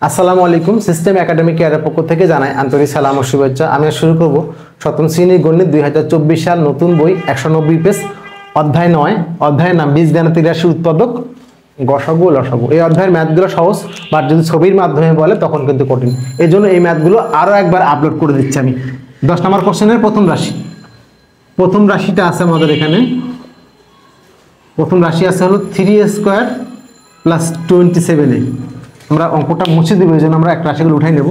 আসসালামু আলাইকুম। System academic কেয়ারের পক্ষ থেকে জানাই আন্তরিক সালাম ও শুভেচ্ছা। আমি শুরু করব সপ্তম শ্রেণীর গণিত 2024 সাল নতুন বই 190 পেজ অধ্যায় 9 অধ্যায়ের নাম বীজগণিতের রাশি উৎপাদক গসাগু লসাগু। এই অধ্যায়ের ম্যাথগুলো সহজ, বাট যদি ছবির মাধ্যমে বলে তখন কিন্তু কঠিন। এই জন্য এই ম্যাথগুলো আরও একবার আপলোড করে দিচ্ছি আমি। 10 নম্বর কোশ্চেনের প্রথম রাশিটা আছে আমাদের এখানে। প্রথম রাশি আছে হলো 3a² + 27a। আমরা অঙ্কটা মুছে দিব, এই জন্য আমরা একটা রাশিগুলো উঠাই নেব।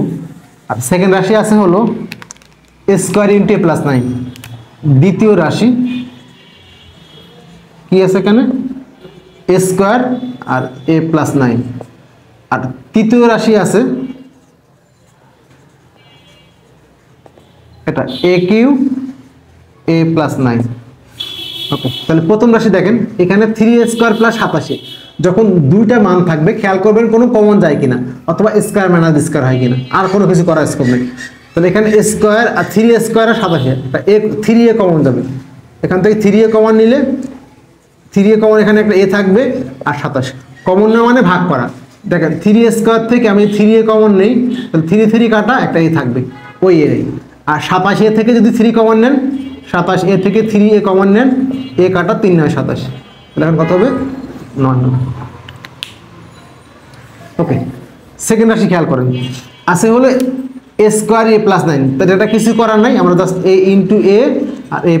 আর সেকেন্ড রাশি আছে হলো a² × a + 9। দ্বিতীয় রাশি কি আছে এখানে? a² R a + 9। আর তৃতীয় রাশি আছে এটা a³ a + 9। ওকে, তাহলে প্রথম রাশি দেখেন এখানে 3a² + 87। যখন দুইটা মান থাকবে খেয়াল করবেন কোনো কমন যায় কিনা, অথবা স্কয়ার মাইনাস স্কয়ার হয় কিনা, আর কোনো কিছু করার স্কোপ নেই। তাহলে এখানে a² আর 3a² আর 87, 3a কমন যাবে। এখান থেকে 3a কমন নিলে 3a কমন, এখানে একটা a থাকবে আর 27 কমন নেওয়া মানে ভাগ করা। দেখেন 3a² থেকে আমি 3a কমন নেই, তাহলে 3 3 কাটা একটা a থাকবে ওই a। আর 27a থেকে যদি 3 কমন নেন, 27a থেকে 3a কমন নেন, a কাটা 3 9 27, তাহলে এখন কত হবে? 9। ওকে, সেকেন্ড রাশি খেয়াল করেন আছে হলো a² a + 9। তাহলে এটা কিছু করার নাই, আমরা জাস্ট a × a আর a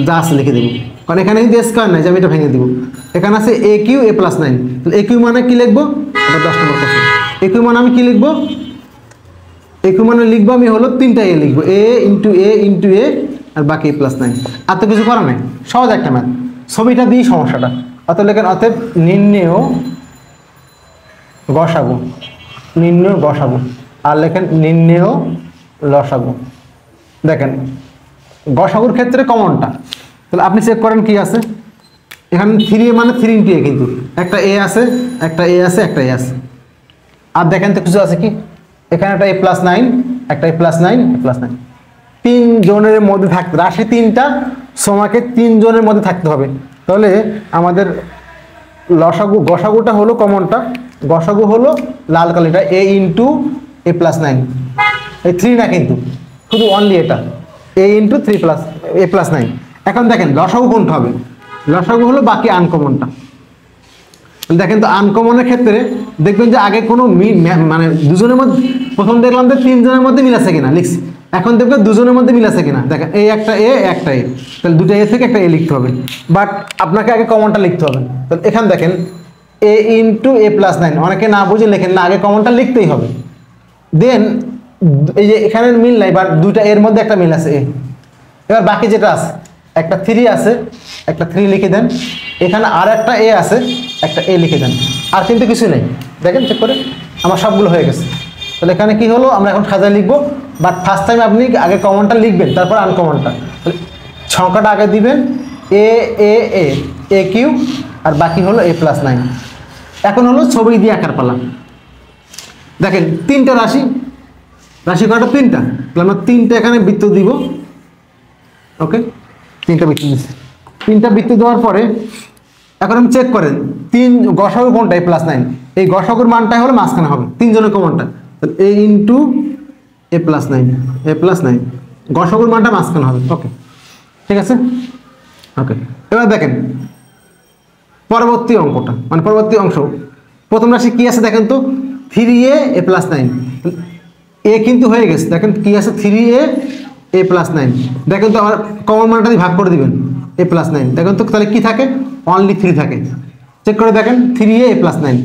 জাস্ট লিখে দেবো, কারণ এখানে কিন্তু স্কয়ার নাই যে আমি এটা ভেঙে দিব। এখানে আছে a³ a + 9। তাহলে a³ মানে কি লিখবো? এটা 10 নম্বর কোশ্চেন। a³ মানে আমি কি লিখবো? a³ মানে লিখবো আমি হলো 3টা a লিখবো, a × a আর বাকি a + 9। আর তো কিছু করার নাই, সহজ একটা ম্যাথ। ছবিটা দিই সমস্যাটা। অতএব লেখেন অতএব নির্ণেয় গসাগু, আর লেখেন নির্ণেয় লসাগু। দেখেন গসাগুর ক্ষেত্রে কমনটা, তাহলে আপনি চেক করেন কি আছে এখানে। 3a মানে 3 × a, কিন্তু একটা a আছে, একটা a আছে, একটা a আছে। আর দেখেন তো কিছু আছে কি, এখানে একটা a + 9, একটা a + 9, a + 9। 3 জনের মধ্যে থাকতে, রাশি 3টা সমাকে 3 জনের মধ্যে থাকতে হবে। তাহলে আমাদের গসাগুটা হলো কমনটা, গসাগু হলো লাল কালিটা a × a + 9। এই 3 না, কিন্তু শুধু অনলি এটা a × 3 + a + 9। এখন দেখেন লসাগু কোনটা হবে? লসাগু হলো বাকি আনকমনটা। দেখেন তো আনকমনের ক্ষেত্রে দেখবেন যে আগে কোনো মানে দুজনের মধ্যে, প্রথম দেখলাম যে 3 জনের মধ্যে মিল আছে কিনা লিখছি, এখন দেখবেন দুজনের মধ্যে মিল আছে কিনা। দেখেন এই একটা a একটা a, তাহলে দুটো a থেকে একটা a লিখতে হবে, বাট আপনাকে আগে কমনটা লিখতে হবে। তাহলে এখানে দেখেন a × a + 9, অনেকে না বুঝে লেখেন না, আগে কমনটা লিখতেই হবে। দেন এই যে এখানে মিল নাই, বাট দুইটা এর মধ্যে একটা মিল আছে a। এবার বাকি যেটা আছে, একটা 3 আছে, একটা 3 লিখে দেন। এখানে আর একটা a আছে, একটা a লিখে দেন। আর কিন্তু কিছু নেই, দেখেন চেক করে আমার সবগুলো হয়ে গেছে। তাহলে এখানে কি হলো, আমরা এখন সাজায় লিখবো, বাট ফার্স্ট টাইম আপনি আগে কমনটা লিখবেন, তারপর আনকমনটা। সংখ্যাটা আগে দিবেন a³ আর বাকি হলো a + 9। এখন হলো ছবি দিয়ে আঁকার পালা। দেখেন 3টা রাশি কয়টা? 3টা। তাহলে আমরা 3টা এখানে বৃত্ত দিব। ওকে, 3টা বৃত্ত দিচ্ছি। 3টা বৃত্ত দেওয়ার পরে এখন আমি চেক করেন গসাগু কোনটা? a + 9। এই গসাগুর মানটাই হলো মাঝখানে হবে, 3 জনের কমনটা। তাহলে a × a + 9, a + 9 গসাগুর মানটা মাঝখানে হবে। ওকে, ঠিক আছে। ওকে, এবার দেখেন পরবর্তী অঙ্কটা, মানে পরবর্তী অংশ। প্রথম রাশি কি আছে দেখেন তো, 3a a + 9। a কিন্তু হয়ে গেছে, দেখেন কি আছে 3a a + 9। দেখেন তো আমার কমন মানটা দিয়ে ভাগ করে দিবেন a + 9। দেখেন তো তাহলে কি থাকে? অনলি 3 থাকে। চেক করে দেখেন 3a a + 9,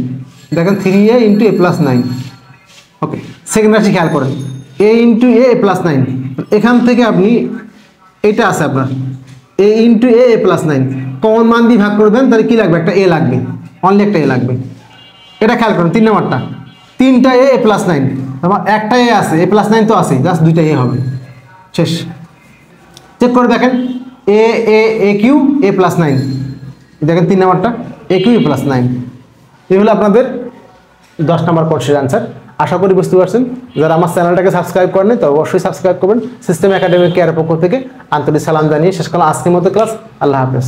দেখেন 3a × a + 9। ওকে, সেকেন্ড রাশি খেয়াল করেন a × a + 9। এখান থেকে আপনি এটা আছে আপনার a × a + 9, কমন মান দিয়ে ভাগ করে দেন, তাহলে কি লাগবে? একটা a লাগবে, অনলি একটা a লাগবে। এটা খেয়াল করেন 3 নম্বরটা, 3টা a + 9, আমার একটা a আছে, a + 9 তো আছে, জাস্ট 2টা a হবে, শেষ। চেক করে দেখেন a³ a + 9, দেখেন 3 নম্বরটা a³ a + 9। এই হলো আপনাদের 10 নম্বর কোশ্চেনের আনসার। আশা করি বুঝতে পারছেন। যারা আমার চ্যানেলটাকে সাবস্ক্রাইব করেন তো অবশ্যই সাবস্ক্রাইব করবেন। সিস্টেম একাডেমিক কেয়ারের পক্ষ থেকে আন্তরিক সালাম জানিয়ে শেষ করলাম আজকের মতো ক্লাস। আল্লাহ হাফেজ।